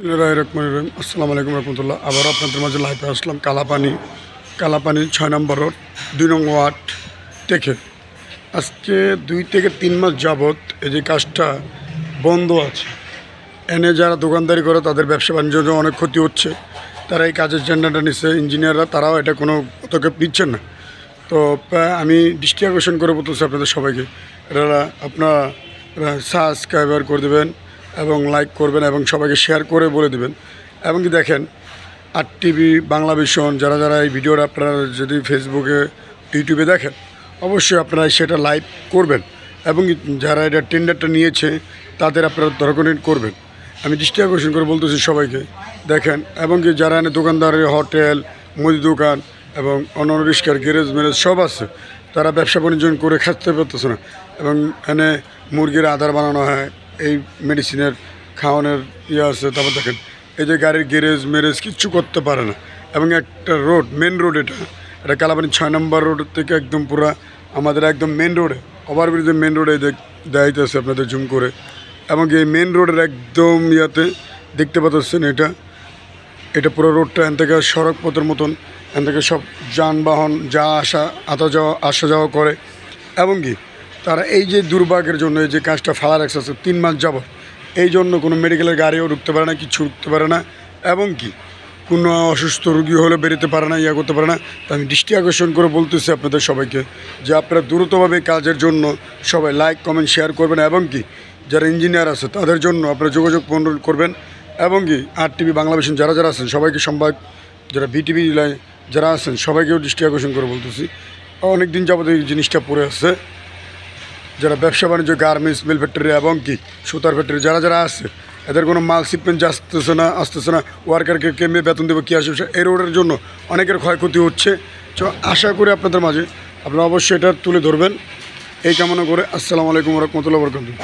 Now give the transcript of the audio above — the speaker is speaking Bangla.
আসসালামু আলাইকুম রহমতুল্লাহ। আবার আপনাদের মাঝে লাইভে আসলাম কালাপানি 6 নম্বর রোড 2 নং ওয়ার্ড থেকে। আজকে 2 থেকে 3 মাস যাবৎ এই যে কাজটা বন্ধ আছে। এনে যারা দোকানদারি করে তাদের ব্যবসা বাণিজ্য অনেক ক্ষতি হচ্ছে। তারা এই কাজের জেন্ডারটা নিচ্ছে, ইঞ্জিনিয়াররা তারাও এটা কোনো পদক্ষেপ নিচ্ছেন না। তো আমি দৃষ্টি আকর্ষণ করে বলতেছি আপনাদের সবাইকে, এটা আপনারা সাবস্ক্রাইবার করে দেবেন এবং লাইক করবেন এবং সবাইকে শেয়ার করে বলে দেবেন। এবং কি দেখেন, আর টিভি, বাংলা ভিশন, যারা এই ভিডিওটা আপনারা যদি ফেসবুকে, ইউটিউবে দেখেন, অবশ্যই আপনারা সেটা লাইভ করবেন এবং যারা এটা টেন্ডারটা নিয়েছে তাদের আপনারা দরকার করবেন। আমি দৃষ্টি আকর্ষণ করে বলতেছি সবাইকে দেখেন। এবং কি যারা এনে দোকানদার, হোটেল, মুদি দোকান এবং অন্যান্য রিস্কার, গ্যারেজ ম্যারেজ সব আছে, তারা ব্যবসা বাণিজ্য করে খাটতে পারতেছে না। এবং এনে মুরগির আধার বানানো হয়, এই মেডিসিনের খাওয়ানোর আছে। তারপর দেখেন এই যে গাড়ির গ্যারেজ ম্যারেজ কিচ্ছু করতে পারে না। এবং একটা রোড, মেন রোড, এটা কালাপানি 6 নম্বর রোড থেকে একদম পুরা আমাদের একদম মেন রোডে, ওভারব্রিজের মেন রোডে দেখাইতেছে আপনাদের জুম করে। এবং এই মেন রোডের একদম দেখতে পাচ্ছেন, এটা পুরো রোডটা এখান থেকে সড়ক পথের মতন, এখান থেকে সব যানবাহন আসা যাওয়া করে। এবং কি তারা এই যে দুর্ভাগ্যের জন্য এই যে কাজটা ফালা রাখছে 3 মাস যাবত, এই জন্য কোনো মেডিকেলের গাড়িও ঢুকতে পারে না, কিছু ঢুকতে পারে না। এবং কি কোনো অসুস্থ রোগী হলে বেরোতে পারে না, করতে পারে না। তো আমি দৃষ্টি আকর্ষণ করে বলতেছি আপনাদের সবাইকে যে আপনারা দ্রুতভাবে কাজের জন্য সবাই লাইক, কমেন্ট, শেয়ার করবেন। এবং কি যারা ইঞ্জিনিয়ার আছে তাদের জন্য আপনারা যোগাযোগ করবেন। এবং কি আর টিভি, বাংলা ভিশন যারা আছেন সবাইকে, সংবাদ যারা বিটিভি যারা আছেন সবাইকেও দৃষ্টি আকর্ষণ করে বলতেছি, অনেক দিন যাবত এই জিনিসটা পড়ে আসছে। যারা ব্যবসা বাণিজ্য, গার্মেন্টস, মিল ফ্যাক্টরি এবং কি সুতার ফ্যাক্টরি যারা আছে, এদের কোনো মাল শিপমেন্ট আসতেছে না। ওয়ার্কারকে কেমনি বেতন দেবো, কী আসবে, এই রোডের জন্য অনেকের ক্ষয়ক্ষতি হচ্ছে। তো আশা করি আপনাদের মাঝে আপনারা অবশ্যই এটা তুলে ধরবেন, এই কামনা করে। আসসালামু আলাইকুম রহমতুল্লাহ বরকাতুহু।